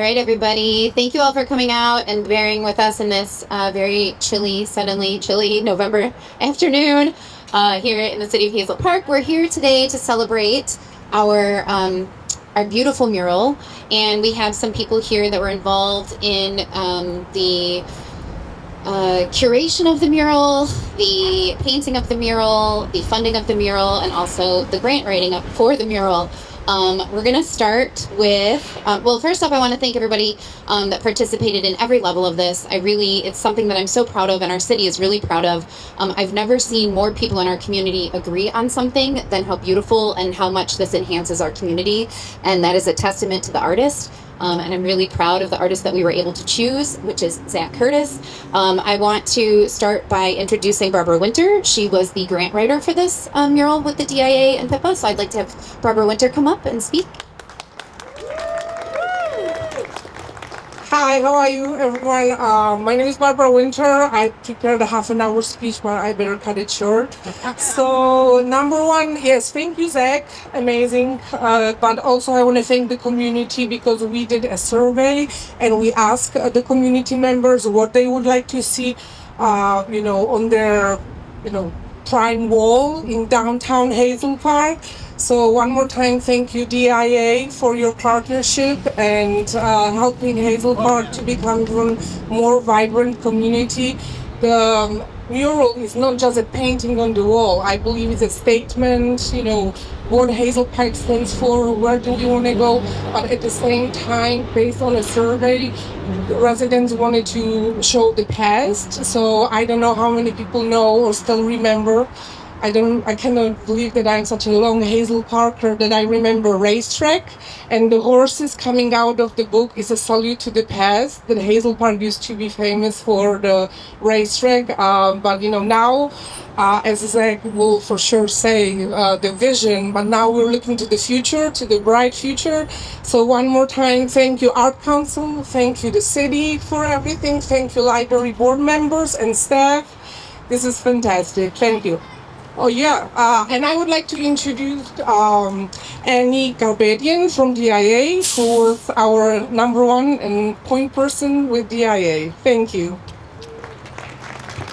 All right, everybody. Thank you all for coming out and bearing with us in this very chilly, suddenly chilly November afternoon here in the city of Hazel Park. We're here today to celebrate our beautiful mural, and we have some people here that were involved in the curation of the mural, the painting of the mural, the funding of the mural, and also the grant writing up for the mural. We're going to start with, first off, I want to thank everybody that participated in every level of this. It's something that I'm so proud of and our city is really proud of. I've never seen more people in our community agree on something than how beautiful and how much this enhances our community. And that is a testament to the artist. And I'm really proud of the artist that we were able to choose, which is Zach Curtis. I want to start by introducing Barbara Winter. She was the grant writer for this mural with the DIA and PIPA, so I'd like to have Barbara Winter come up and speak. Hi, how are you, everyone? My name is Barbara Winter. I prepared a half an hour speech, but I better cut it short. So, number one, yes, thank you, Zach. Amazing. But also, I want to thank the community because we did a survey and we asked the community members what they would like to see, on their, prime wall in downtown Hazel Park. So one more time, thank you DIA for your partnership and helping Hazel Park to become even more vibrant community. The mural is not just a painting on the wall. I believe it's a statement, what Hazel Park stands for, where do we want to go, but at the same time, based on a survey, the residents wanted to show the past. So I don't know how many people know or still remember. I cannot believe that I'm such a long Hazel Parker that I remember racetrack, and the horses coming out of the book is a salute to the past. That Hazel Park used to be famous for the racetrack, but now, as Zach will for sure say, the vision. But now we're looking to the future, to the bright future. So one more time, thank you Art Council, thank you the city for everything, thank you library board members and staff. This is fantastic. Thank you. Oh yeah, and I would like to introduce Annie Garbadian from DIA, who was our number one and point person with DIA. Thank you.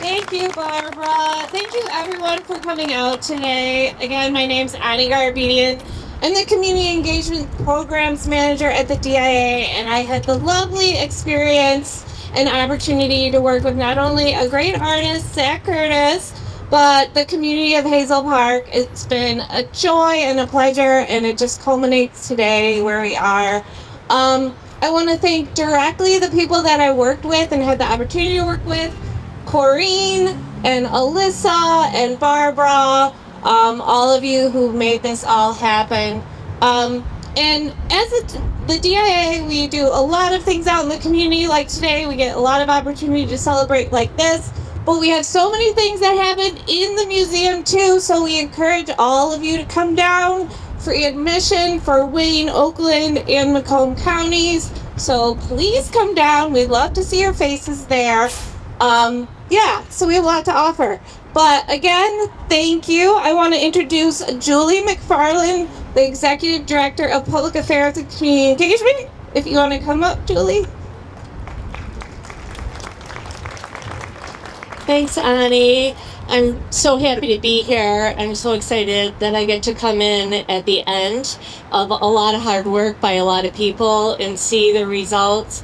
Thank you, Barbara. Thank you, everyone, for coming out today. Again, my name's Annie Garbadian. I'm the Community Engagement Programs Manager at the DIA, and I had the lovely experience and opportunity to work with not only a great artist, Zach Curtis, but the community of Hazel Park. It's been a joy and a pleasure, and it just culminates today where we are. I want to thank directly the people that I worked with and had the opportunity to work with, Corrine and Alyssa and Barbara, all of you who made this all happen. And as the DIA, we do a lot of things out in the community. Like today, we get a lot of opportunity to celebrate like this. But we have so many things that happen in the museum too, so we encourage all of you to come down. Free admission for Wayne, Oakland, and Macomb counties. So please come down. We'd love to see your faces there. So we have a lot to offer. But again, thank you. I want to introduce Julie McFarland, the Executive Director of Public Affairs and Community Engagement. If you want to come up, Julie. Thanks, Annie. I'm so happy to be here. I'm so excited that I get to come in at the end of a lot of hard work by a lot of people and see the results.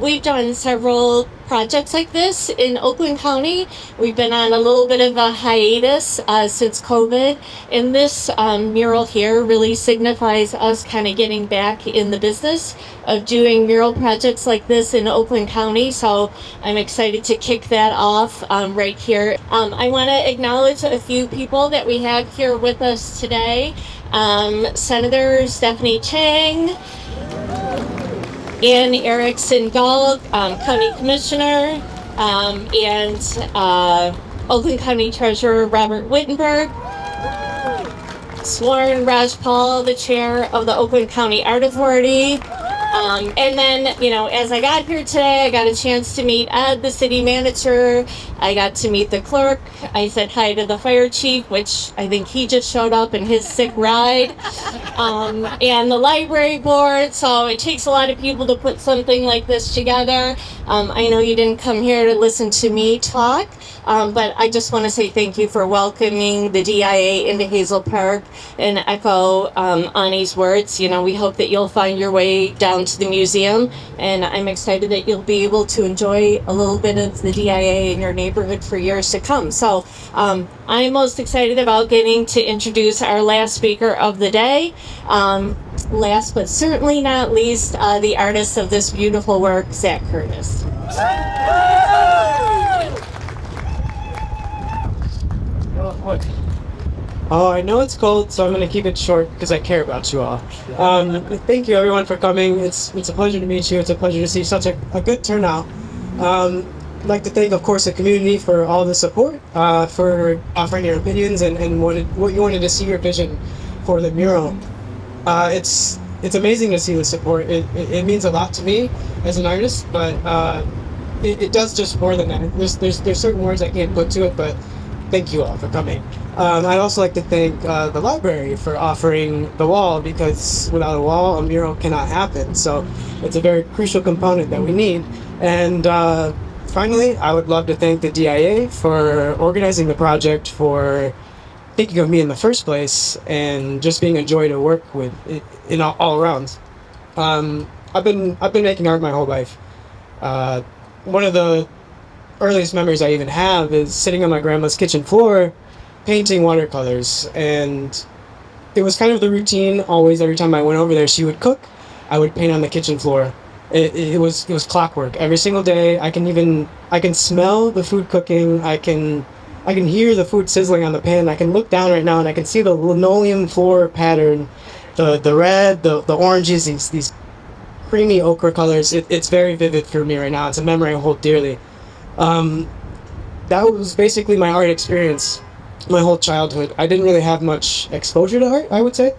We've done several projects like this in Oakland County. We've been on a little bit of a hiatus since COVID, and this mural here really signifies us kind of getting back in the business of doing mural projects like this in Oakland County, so I'm excited to kick that off right here. I want to acknowledge a few people that we have here with us today. Senator Stephanie Chang, Ann Erickson Gall, County Commissioner, and Oakland County Treasurer Robert Wittenberg, Sworn Rajpal, the Chair of the Oakland County Art Authority, And then, as I got here today, I got a chance to meet Ed, the city manager. I got to meet the clerk. I said hi to the fire chief, which I think he just showed up in his sick ride, and the library board. So it takes a lot of people to put something like this together. I know you didn't come here to listen to me talk, but I just want to say thank you for welcoming the DIA into Hazel Park and echo Ani's words. We hope that you'll find your way down to the museum, and I'm excited that you'll be able to enjoy a little bit of the DIA in your neighborhood for years to come. So I'm most excited about getting to introduce our last speaker of the day. Last but certainly not least, the artist of this beautiful work, Zach Curtis. Oh, I know it's cold, so I'm going to keep it short because I care about you all. Thank you, everyone, for coming. It's a pleasure to meet you. It's a pleasure to see such a good turnout. I'd like to thank, of course, the community for all the support, for offering your opinions and what you wanted to see your vision for the mural. It's amazing to see the support. It means a lot to me as an artist, but it does just more than that. There's certain words I can't put to it, but thank you all for coming. I'd also like to thank the library for offering the wall, because without a wall, a mural cannot happen. So it's a very crucial component that we need. And finally, I would love to thank the DIA for organizing the project, for thinking of me in the first place, and just being a joy to work with in all around. I've been making art my whole life. One of the earliest memories I even have is sitting on my grandma's kitchen floor painting watercolors, and it was kind of the routine. Always, every time I went over there, she would cook, I would paint on the kitchen floor. It was clockwork every single day. I can smell the food cooking. I can hear the food sizzling on the pan. I can look down right now and I can see the linoleum floor pattern, the red, the oranges, these creamy ochre colors. It's very vivid for me right now. It's a memory I hold dearly. That was basically my art experience my whole childhood. I didn't really have much exposure to art, I would say.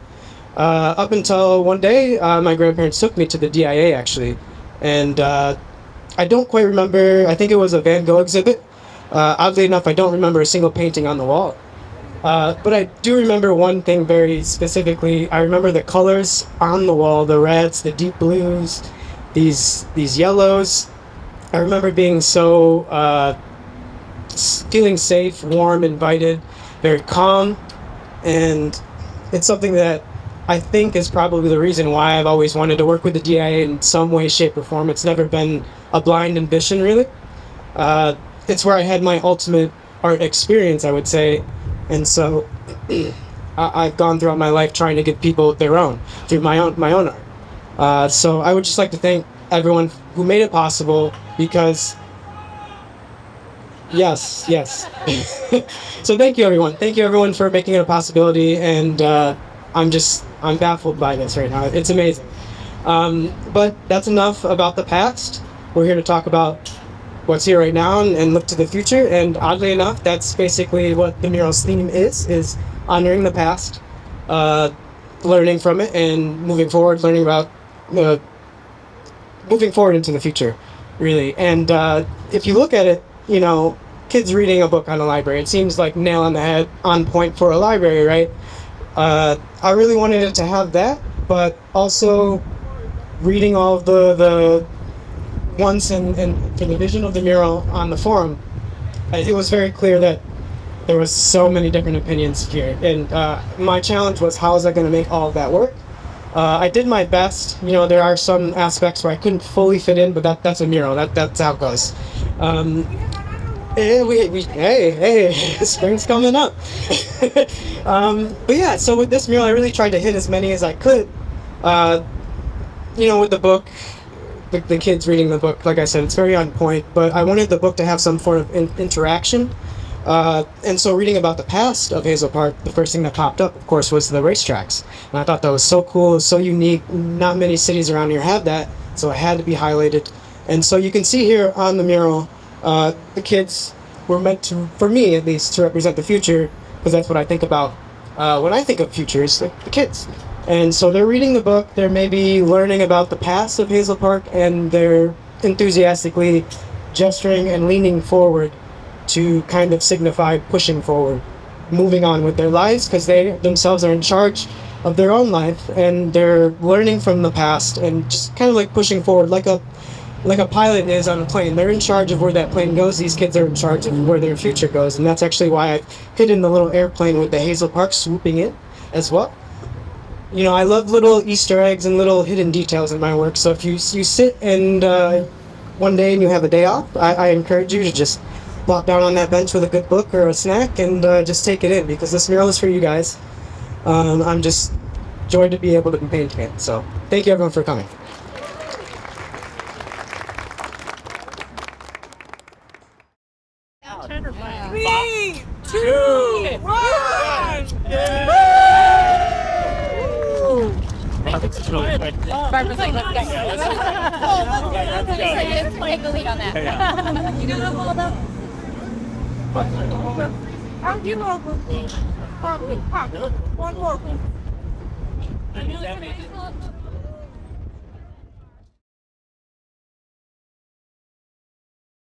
Up until one day, my grandparents took me to the DIA, actually. And I don't quite remember, I think it was a Van Gogh exhibit. Oddly enough, I don't remember a single painting on the wall. But I do remember one thing very specifically. I remember the colors on the wall, the reds, the deep blues, these yellows. I remember being so feeling safe, warm, invited, very calm, and it's something that I think is probably the reason why I've always wanted to work with the DIA in some way, shape, or form. It's never been a blind ambition, really. It's where I had my ultimate art experience, I would say, and so I've gone throughout my life trying to give people their own through my own art. So I would just like to thank everyone who made it possible, because yes. So thank you, everyone for making it a possibility, and I'm baffled by this right now. It's amazing. But that's enough about the past. We're here to talk about what's here right now and look to the future, and oddly enough, that's basically what the mural's theme is honoring the past, learning from it, and moving forward, moving forward into the future, really. And if you look at it, kids reading a book on a library, it seems like nail on the head, on point for a library, right? I really wanted it to have that, but also reading all of the once and the vision of the mural on the forum, it was very clear that there was so many different opinions here, and my challenge was, how was I going to make all of that work? I did my best. There are some aspects where I couldn't fully fit in, but that's a mural. That's how it goes. Hey, spring's coming up. But yeah, so with this mural, I really tried to hit as many as I could. With the book, the kids reading the book, like I said, it's very on point, but I wanted the book to have some form of interaction. And so reading about the past of Hazel Park, the first thing that popped up, of course, was the racetracks. And I thought that was so cool, it was so unique. Not many cities around here have that, so it had to be highlighted. And so you can see here on the mural, the kids were meant to, for me at least, to represent the future, because that's what I think about when I think of futures, the kids. And so they're reading the book, they're maybe learning about the past of Hazel Park, and they're enthusiastically gesturing and leaning forward to kind of signify pushing forward, moving on with their lives, because they themselves are in charge of their own life, and they're learning from the past and just kind of like pushing forward like a pilot is on a plane. They're in charge of where that plane goes. These kids are in charge of where their future goes, and that's actually why I've hidden the little airplane with the Hazel Park swooping in as well. You know, I love little Easter eggs and little hidden details in my work. So if you sit and one day and you have a day off, I encourage you to just plop down on that bench with a good book or a snack and just take it in, because this mural is for you guys. I'm just joyed to be able to be painting it. So thank you everyone for coming. 3, 2, 1. Barbara's like, let's go. Take the lead on that. You gonna hold up? I'll give over. One more.